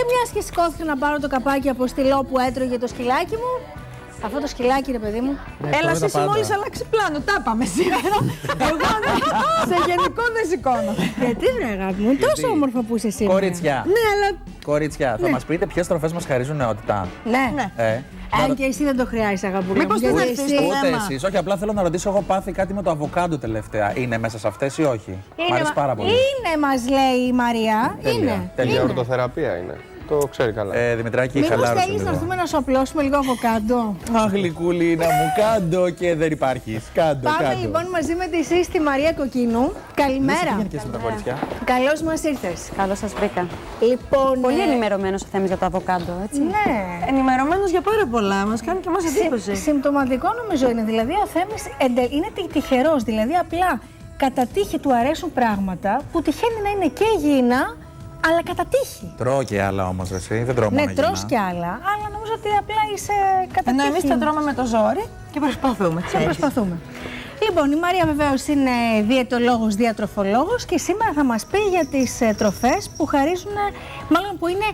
Μιας και σηκώθηκα να πάρω το καπάκι από στυλό που έτρωγε το σκυλάκι μου. Αυτό το σκυλάκι, ρε παιδί μου. Έλα, εσύ μόλις αλλάξει πλάνο. Τα πάμε σήμερα. Εγώ σε γενικό δεν σηκώνω. Γιατί ρε αγάπη μου, τόσο όμορφα που είσαι σήμερα. Κορίτσια. Ναι, αλλά. Κορίτσια, θα μας πείτε ποιες τροφές μας χαρίζουν νεότητα. Ναι. Αν και εσύ δεν το χρειάζεσαι, αγαπούλα. Μήπως δεν έρθεις στο Ούτε θέμα. εσείς. Όχι, απλά θέλω να ρωτήσω, έχω πάθει κάτι με το αβοκάντο τελευταία. Είναι μέσα σε αυτές ή όχι? Μ' αρέσει πάρα πολύ. Είναι, μας λέει η Μαρία. Τέλεια. Για ορτοθεραπεία είναι. Το ξέρει καλά. Δημητράκη, Μήπως χαλάρωσε θέλεις να λίγο. έρθουμε να σου απλώσουμε λίγο αβοκάντο. Αχ, γλυκούλη, να μου κάντο και δεν υπάρχει. Κάντο, Πάμε κάντο. λοιπόν μαζί με τη ΣΥΣ τη Μαρία Κοκκίνου. Τι Καλημέρα. γίνεται και εσύ με τα κορίτσια? Καλώς μας ήρθες. Καλώς σας βρήκα. Λοιπόν. Πολύ ενημερωμένος ο Θέμης για το αβοκάντο, έτσι. Ναι. Ενημερωμένος για πάρα πολλά. Μας κάνει και εμάς εντύπωση. Συμπτωματικό νομίζω είναι. Δηλαδή ο Θέμης είναι τυχερός. Δηλαδή απλά κατά τύχη του αρέσουν πράγματα που τυχαίνει να είναι και υγιεινά, αλλά κατά τύχη. Τρώω και άλλα όμως εσύ, δεν τρώω μόνο Ναι, τρως κι άλλα, αλλά νομίζω ότι απλά είσαι κατά Ενώ τύχη. εμείς τα τρώμε με το ζόρι και προσπαθούμε. Και προσπαθούμε. Λοιπόν, η Μαρία βεβαίως είναι διαιτολόγος, διατροφολόγος και σήμερα θα μας πει για τις τροφές που χαρίζουν, μάλλον που είναι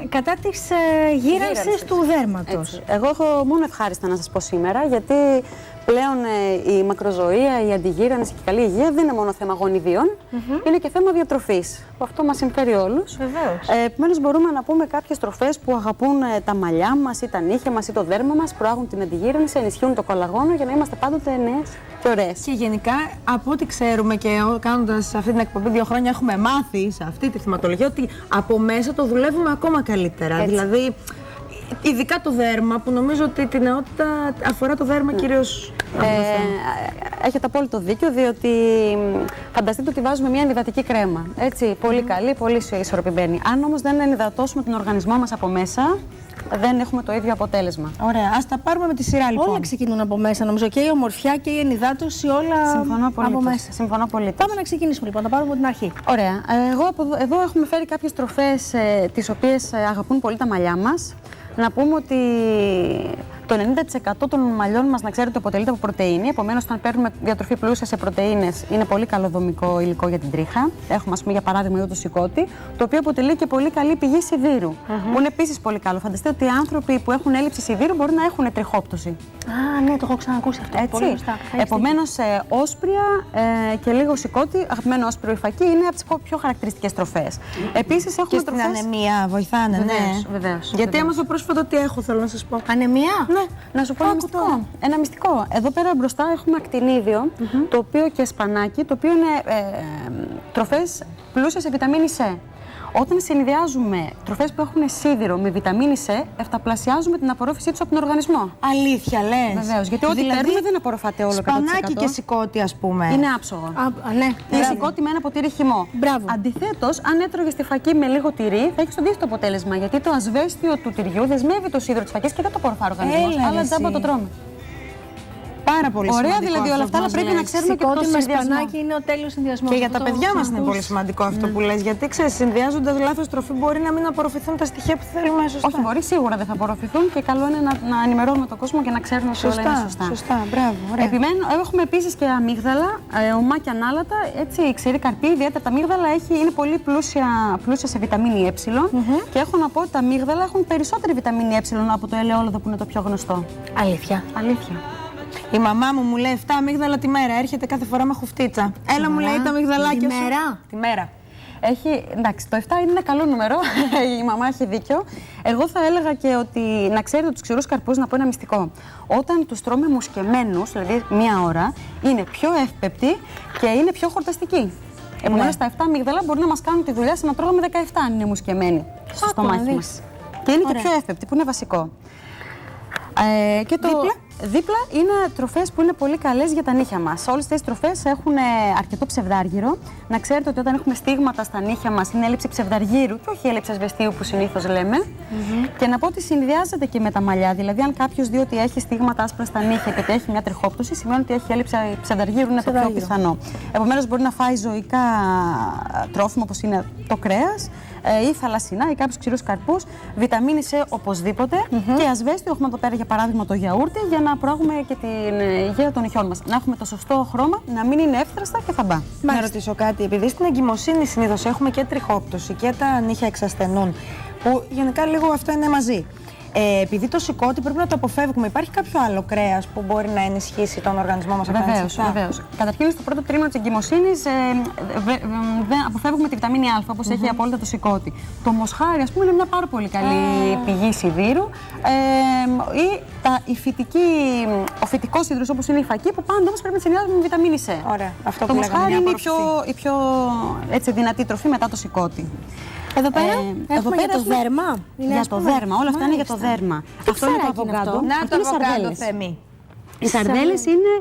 κατά της γύρανσης του δέρματος. Έτσι. Εγώ έχω μόνο ευχάριστα να σας πω σήμερα, γιατί πλέον η μακροζωία, η αντιγύρανση και η καλή υγεία δεν είναι μόνο θέμα γονιδίων, είναι και θέμα διατροφής. Αυτό μας συμφέρει όλους. Βεβαίως. Επομένως, μπορούμε να πούμε κάποιες τροφές που αγαπούν τα μαλλιά μας ή τα νύχια μας ή το δέρμα μας, προάγουν την αντιγύρανση, ενισχύουν το κολαγόνο για να είμαστε πάντοτε νέες και ωραίες. Και γενικά, από ό,τι ξέρουμε και κάνοντας αυτή την εκπομπή 2 χρόνια, έχουμε μάθει σε αυτή τη θεματολογία ότι από μέσα το δουλεύουμε ακόμα καλύτερα. Έτσι. Δηλαδή, ειδικά το δέρμα, που νομίζω ότι την νεότητα αφορά το δέρμα κυρίως. Έχετε απόλυτο δίκιο, διότι φανταστείτε ότι βάζουμε μια ενυδατική κρέμα. Έτσι, πολύ καλή, πολύ ισορροπημένη. Αν όμως δεν ενυδατώσουμε τον οργανισμό μας από μέσα, δεν έχουμε το ίδιο αποτέλεσμα. Ωραία, ας τα πάρουμε με τη σειρά λοιπόν. Όλα ξεκινούν από μέσα, νομίζω, και η ομορφιά και η ενυδάτωση, όλα Συμφωνώ από απολύτως. μέσα. Συμφωνώ απολύτως. Πάμε να ξεκινήσουμε λοιπόν, να πάρουμε από την αρχή. Ωραία. Εδώ έχουμε φέρει κάποιες τροφές τις οποίες αγαπούν πολύ τα μαλλιά μας. Να πούμε ότι το 90% των μαλλιών μας, να ξέρετε, αποτελείται από πρωτεΐνη. Επομένως, όταν παίρνουμε διατροφή πλούσια σε πρωτεΐνες, είναι πολύ καλό δομικό υλικό για την τρίχα. Έχουμε, ας πούμε, για παράδειγμα, εδώ το σηκώτη, το οποίο αποτελεί και πολύ καλή πηγή σιδήρου. Που είναι επίσης πολύ καλό. Φανταστείτε ότι οι άνθρωποι που έχουν έλλειψη σιδήρου μπορεί να έχουν τριχόπτωση. Α, ναι, το έχω ξανακούσει αυτό. Έτσι. Πολύ σωστά. Επομένως, όσπρια και λίγο σηκώτη, αγαπημένο όσπριο υφακί, είναι από τις πιο χαρακτηριστικές τροφές. Επίσης, έχουμε Και στην ανεμία βοηθάνε, Βεβαίως, ναι. βεβαίως. Γιατί έμαθα πρόσφατα ότι έχω, θέλω να σας πω. Ανεμία. Ναι, να σου πω ένα μυστικό. Ένα μυστικό. Εδώ πέρα μπροστά έχουμε ακτινίδιο, το οποίο και σπανάκι, το οποίο είναι τροφές πλούσιες σε βιταμίνη C. Όταν συνδυάζουμε τροφές που έχουν σίδηρο με βιταμίνη C, εφταπλασιάζουμε την απορρόφησή τους από τον οργανισμό. Αλήθεια, λες. Βεβαίως, γιατί ό,τι παίρνουμε δεν απορροφάται όλο 100%. Σπανάκι και σηκώτη, ας πούμε. Είναι άψογο. Ναι, Ή σηκώτη με ένα ποτήρι χυμό. Μπράβο. Αντιθέτως, αν έτρωγες τη φακή με λίγο τυρί, θα έχεις το αντίθετο αποτέλεσμα. Γιατί το ασβέστιο του τυριού δεσμεύει το σίδηρο της φακής και δεν το απορροφά ο οργανισμός. Έλα, Αλλά εσύ. τζάμπα το τρώμε. Πάρα πολύ Ωραία, σημαντικό δηλαδή όλα αυτό αυτά, που αλλά μας πρέπει λες. να ξέρουμε και το Σηκώτη με συνδυασμό. σπανάκι είναι ο τέλειος συνδυασμός. Και για τα Αυτό το παιδιά έχω μας είναι ακούσει. πολύ σημαντικό αυτό που λες. Γιατί ξέρεις, συνδυάζοντας λάθος τροφή μπορεί να μην απορροφηθούν τα στοιχεία που θέλουμε σωστά. Όχι, μπορεί, σίγουρα δεν θα απορροφηθούν και καλό είναι να ενημερώνουμε τον κόσμο και να ξέρουμε ότι όλα είναι σωστά. Σωστά, μπράβο. Ωραία. Έχουμε επίσης και αμύγδαλα, ομά και ανάλατα. Έτσι, η ξηρή καρπή, ιδιαίτερα τα αμύγδαλα είναι πολύ πλούσια σε βιταμίνη Ε. Και έχω να πω ότι τα αμύγδαλα έχουν περισσότερη βιταμίνη Ε από το ελαιόλαδο που είναι το πιο γνωστό. Αλήθεια. Αλήθεια. Η μαμά μου λέει 7 αμύγδαλα τη μέρα. Έρχεται κάθε φορά με χουφτίτσα. Έλα, μου λέει τα αμυγδαλάκια σου. Τη μέρα. Εντάξει, το 7 είναι ένα καλό νούμερο. Η μαμά έχει δίκιο. Εγώ θα έλεγα και ότι να ξέρετε τους ξηρούς καρπούς, να πω ένα μυστικό. Όταν τους τρώμε μουσκεμένους, δηλαδή μία ώρα, είναι πιο εύπεπτοι και είναι πιο χορταστικοί. Επομένως, τα 7 αμύγδαλα μπορεί να μας κάνουν τη δουλειά σαν να τρώγαμε 17 αν είναι μουσκεμένοι στο στομάχι μας. Και είναι και πιο εύπεπτοι, που είναι βασικό. Και το δίπλα είναι τροφές που είναι πολύ καλές για τα νύχια μας. Όλες αυτές τις τροφές έχουν αρκετό ψευδάργυρο. Να ξέρετε ότι όταν έχουμε στίγματα στα νύχια μας είναι έλλειψη ψευδαργύρου και όχι έλλειψη ασβεστίου που συνήθως λέμε. Και να πω ότι συνδυάζεται και με τα μαλλιά. Δηλαδή, αν κάποιος δει ότι έχει στίγματα άσπρα στα νύχια και ότι έχει μια τριχόπτωση, σημαίνει ότι έχει έλλειψη ψευδαργύρου, είναι το πιο πιθανό. Επομένως, μπορεί να φάει ζωικά τρόφιμα όπως είναι το κρέας ή θαλασσινά ή κάποιους ξηρούς καρπούς, βιταμίνη C οπωσδήποτε και ασβέστιο. Έχουμε εδώ πέρα για παράδειγμα το γιαούρτι για να προάγουμε και την υγεία των νυχιών μας. Να έχουμε το σωστό χρώμα, να μην είναι εύθραστα και θαμπά. Να ρωτήσω κάτι, επειδή στην εγκυμοσύνη συνήθως έχουμε και τριχόπτωση και τα νύχια εξασθενούν. που γενικά λίγο αυτό είναι μαζί. Επειδή το σηκώτη πρέπει να το αποφεύγουμε, υπάρχει κάποιο άλλο κρέας που μπορεί να ενισχύσει τον οργανισμό μας? Βεβαίως. Καταρχήν, στο πρώτο τρίμηνο της εγκυμοσύνης δεν αποφεύγουμε τη βιταμίνη Α, όπως έχει απόλυτα το σηκώτη. Το μοσχάρι, ας πούμε, είναι μια πάρα πολύ καλή πηγή σιδήρου. Ή ο φυτικός σίδηρος, όπως είναι η φακή, που πάντα όμως πρέπει να συνδυάζουμε με βιταμίνη C. Ωραία. Αυτό το μοσχάρι είναι η πιο δυνατή τροφή μετά το σηκώτη. Εδώ πέρα έχουμε για το δέρμα. Για το δέρμα, όλα αυτά είναι για το δέρμα. Αυτό είναι το αβοκάντο. Να το αβοκάντο, Θέμη. Οι σαρδέλες είναι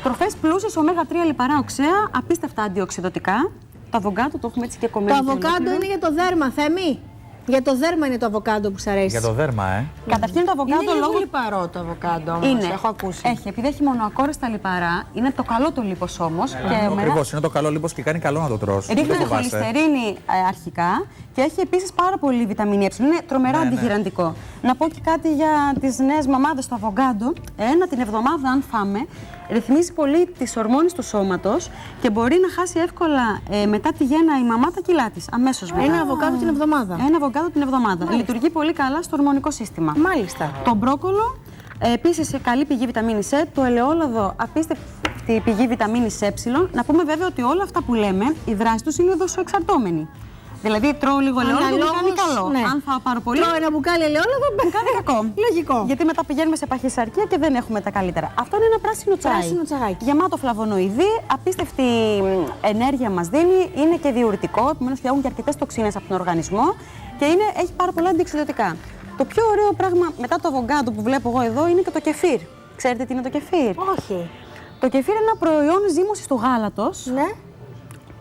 τροφές πλούσιες ω-3 λιπαρά οξέα, απίστευτα αντιοξυδωτικά. Το αβοκάντο το έχουμε έτσι και κομμένο. Το αβοκάντο είναι για το δέρμα, Θέμη. Για το δέρμα είναι το αβοκάντο που σ' αρέσει. Για το δέρμα, Καταρχήν το αβοκάντο είναι λίγο λιπαρό το αβοκάντο όμως, είναι. έχω ακούσει. Επειδή έχει μονοακόρεστα λιπαρά, είναι το καλό το λίπος όμως. Ακριβώς, είναι το καλό λίπος και κάνει καλό να το τρως. Ρίχνει χολυστερίνη αρχικά και έχει επίσης πάρα πολύ βιταμίνη Ε. Είναι τρομερά αντιγυραντικό. Να πω και κάτι για τις νέες μαμάδες. Το αβοκάντο, την εβδομάδα αν φάμε, ρυθμίζει πολύ τις ορμόνες του σώματος και μπορεί να χάσει εύκολα μετά τη γέννα η μαμά τα κιλά της. Αμέσως μετά. Ένα αβοκάντο την εβδομάδα. Ένα αβοκάντο την εβδομάδα. Λειτουργεί πολύ καλά στο ορμονικό σύστημα. Μάλιστα. Το μπρόκολο, επίσης καλή πηγή βιταμίνης C. Το ελαιόλαδο, απίστευτη πηγή βιταμίνης Ε. Να πούμε βέβαια ότι όλα αυτά που λέμε, η δράση τους είναι δοσοεξαρτώμενη. Δηλαδή τρώω λίγο ελαιόλαδο και κάνει καλό. Ναι. Αν φάω πάρα πολύ. Τρώω ένα μπουκάλι ελαιόλαδο, κάνει κακό. Λογικό. Γιατί μετά πηγαίνουμε σε παχυσαρκία και δεν έχουμε τα καλύτερα. Αυτό είναι ένα πράσινο τσάι. Πράσινο τσαγάκι. Γεμάτο φλαβονοειδή, απίστευτη ενέργεια μας δίνει, είναι και διουρητικό, επομένως φτιάχνουν και αρκετές τοξίνες από τον οργανισμό και έχει πάρα πολλά αντιοξυδωτικά. Το πιο ωραίο πράγμα μετά το αβοκάντο που βλέπω εγώ εδώ είναι και το κεφίρ. Ξέρετε τι είναι το κεφίρ? Όχι. Το κεφίρ είναι ένα προϊόν ζύμωσης του γάλατος. Ναι.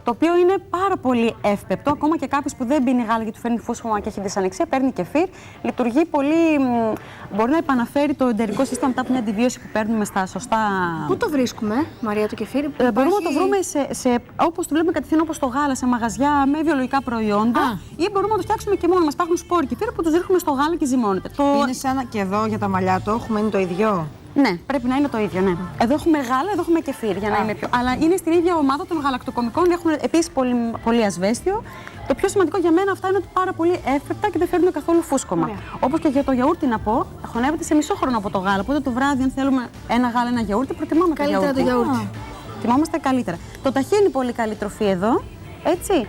Το οποίο είναι πάρα πολύ εύπεπτο. Ακόμα και κάποιος που δεν πίνει γάλα γιατί του φέρνει φούσφωμα και έχει δυσανεξία, παίρνει κεφίρ. Λειτουργεί πολύ. Μπορεί να επαναφέρει το εντερικό σύστημα μετά από μια αντιβίωση που παίρνουμε στα σωστά. Πού το βρίσκουμε, Μαρία, το κεφίρ? Μπορούμε να το βρούμε όπως το βλέπουμε κατευθείαν, όπως το γάλα, σε μαγαζιά με βιολογικά προϊόντα. Ή μπορούμε να το φτιάξουμε και μόνοι μας. Υπάρχουν σπόροι κεφίρ που τους ρίχνουμε στο γάλα και ζυμώνεται. Είναι σαν και εδώ για τα μαλλιά το έχουμε, είναι το ίδιο. Ναι, πρέπει να είναι το ίδιο, ναι. Εδώ έχουμε γάλα, εδώ έχουμε κεφίρ για να είναι πιο. Αλλά είναι στην ίδια ομάδα των γαλακτοκομικών, έχουν επίσης πολύ ασβέστιο. Το πιο σημαντικό για μένα αυτά είναι ότι πάρα πολύ εύπεπτα και δεν φέρνουν καθόλου φούσκωμα. Όπως και για το γιαούρτι να πω, χωνεύεται σε μισό χρόνο από το γάλα. Οπότε το βράδυ, αν θέλουμε ένα γάλα, ένα γιαούρτι, προτιμάμε καλύτερα το γιαούρτι. Τιμόμαστε καλύτερα. Το ταχύ είναι πολύ καλή τροφή εδώ. Έτσι.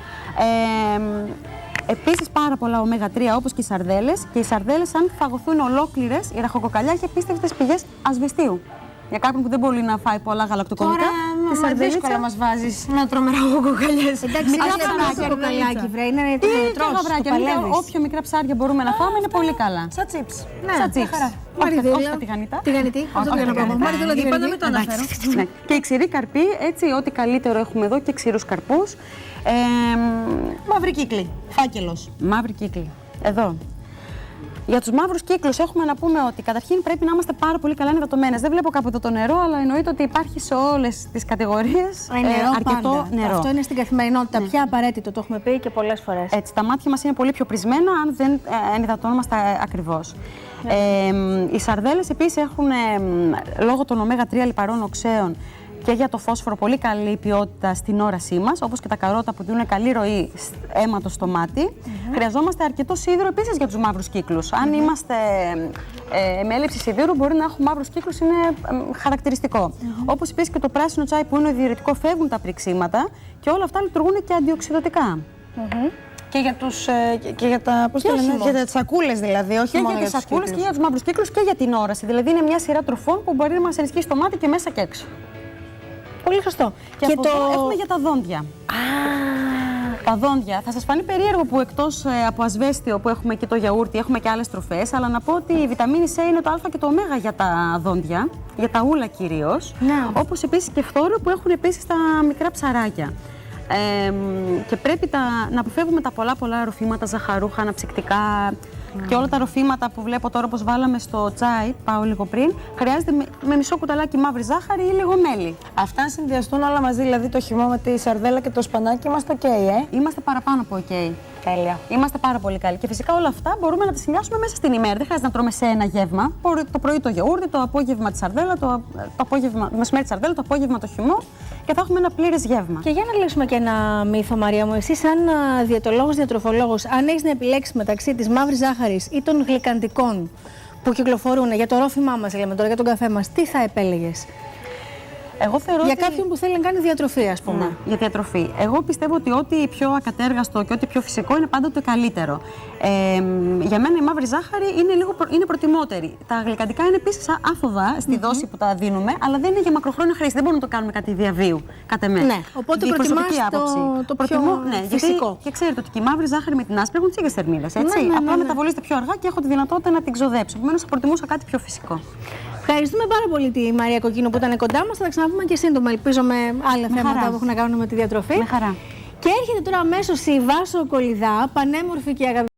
Επίσης πάρα πολλά ω3 όπως και οι σαρδέλες. Και οι σαρδέλες, αν φαγωθούν ολόκληρες, η ραχοκοκαλιά έχει απίστευτες πηγές ασβεστίου. Για κάποιον που δεν μπορεί να φάει πολλά γαλακτοκομικά. Τώρα δύσκολα μας βάζεις να τρώμε ραχοκοκαλιές. Εντάξει, μικρά ραχοκοκαλιάκι, βρε, είναι το γαβράκια. Όποια μικρά ψάρια μπορούμε να φάμε είναι πολύ καλά. Σαν τσίπς. Σαν τσίπς. Όχι τα τηγανιτά. Τηγανιτή, αυτό δεν το Μαριδούλα, είπα να μην το αναφέρω. Και η ξηρή καρπή, έτσι, ό,τι καλύτερο έχουμε εδώ και ξηρούς καρπούς. Μαύρη κύκλη. Φάκελος. Μαύρη κύκλη. Εδώ. Για τους μαύρους κύκλους έχουμε να πούμε ότι καταρχήν πρέπει να είμαστε πάρα πολύ καλά ενυδατωμένες. Δεν βλέπω κάπου εδώ το νερό, αλλά εννοείται ότι υπάρχει σε όλες τις κατηγορίες αρκετό πάντα. νερό. Αυτό είναι στην καθημερινότητα πια απαραίτητο, το έχουμε πει και πολλές φορές. Έτσι, τα μάτια μας είναι πολύ πιο πρισμένα αν δεν ενυδατώνομαστε ακριβώς. Οι σαρδέλες επίσης έχουν λόγω των ω3 λιπαρών οξέων και για το φόσφορο πολύ καλή ποιότητα στην όρασή μας, όπως και τα καρότα που δίνουν καλή ροή αίματος στο μάτι. Χρειαζόμαστε αρκετό σίδηρο επίσης για τους μαύρους κύκλους. Αν είμαστε με έλλειψη σιδήρου, μπορεί να έχουμε μαύρους κύκλους, είναι χαρακτηριστικό. Όπως επίσης και το πράσινο τσάι που είναι διουρητικό, φεύγουν τα πριξίματα και όλα αυτά λειτουργούν και αντιοξυδωτικά. Και για τους. Και για τα. Πώς το λένε, για τις σακούλες δηλαδή, όχι και μόνο για τις τους σακούλες και κύκλους. για τους μαύρους κύκλους και για την όραση. Δηλαδή είναι μια σειρά τροφών που μπορεί να μας ενισχύσει το μάτι και μέσα και έξω. Πολύ σωστό. Και από εδώ έχουμε για τα δόντια. Τα δόντια. Θα σας φανεί περίεργο που εκτός από ασβέστιο που έχουμε και το γιαούρτι, έχουμε και άλλες τροφές, αλλά να πω ότι η βιταμίνη C είναι το α και το ω για τα δόντια, για τα ούλα κυρίως. Ναι. Όπως επίσης και φθόριο που έχουν επίσης τα μικρά ψαράκια. Και πρέπει να αποφεύγουμε τα πολλά ροφήματα, ζαχαρούχα, αναψυκτικά και όλα τα ροφήματα που βλέπω τώρα, όπως βάλαμε στο τσάι, πάω λίγο πριν, χρειάζεται με μισό κουταλάκι μαύρη ζάχαρη ή λίγο μέλι. Αυτά αν συνδυαστούν όλα μαζί, δηλαδή το χυμό με τη σαρδέλα και το σπανάκι, είμαστε OK, Είμαστε παραπάνω από OK. Τέλεια. Είμαστε πάρα πολύ καλοί. Και φυσικά όλα αυτά μπορούμε να τα συνδυάσουμε μέσα στην ημέρα. Δεν χρειάζεται να τρώμε σε ένα γεύμα. Το πρωί το γιαούρτι, το απόγευμα τη σαρδέλα, το μεσημέρι τη σαρδέλα, το απόγευμα το χυμό και θα έχουμε ένα πλήρες γεύμα. Και για να λύσουμε και ένα μύθο, Μαρία μου, εσύ, σαν διαιτολόγος, διατροφολόγος, αν έχεις να επιλέξεις μεταξύ της μαύρης ζάχαρης ή των γλυκαντικών που κυκλοφορούν για το ρόφημά μας, λέμε τώρα, για τον καφέ μας, τι θα επέλεγες? Εγώ θεωρώ για ότι... κάποιον που θέλει να κάνει διατροφή, ας πούμε. Ναι, για διατροφή. Εγώ πιστεύω ότι ό,τι πιο ακατέργαστο και ό,τι πιο φυσικό είναι πάντοτε καλύτερο. Για μένα η μαύρη ζάχαρη είναι προτιμότερη. Τα γλυκαντικά είναι επίσης άφοβα στη δόση που τα δίνουμε, αλλά δεν είναι για μακροχρόνια χρήση. Δεν μπορούμε να το κάνουμε κάτι διαβίου, κατ' εμέ. Ναι, οπότε προτιμάς το πιο φυσικό. Γιατί, και ξέρετε ότι και η μαύρη ζάχαρη με την άσπρη έχουν τις ίδιες θερμίδες. Απλά μεταβολίζεται πιο αργά και έχω τη δυνατότητα να την ξοδέψω. Επομένως, θα προτιμούσα κάτι πιο φυσικό. Ευχαριστούμε πάρα πολύ τη Μαρία Κοκκίνου που ήταν κοντά μας. Θα τα ξαναπούμε και σύντομα. Ελπίζω με άλλα θέματα που έχουν να κάνουν με τη διατροφή. Με χαρά. Και έρχεται τώρα αμέσως η Βάσο Κολυδά, πανέμορφη και αγαπητή.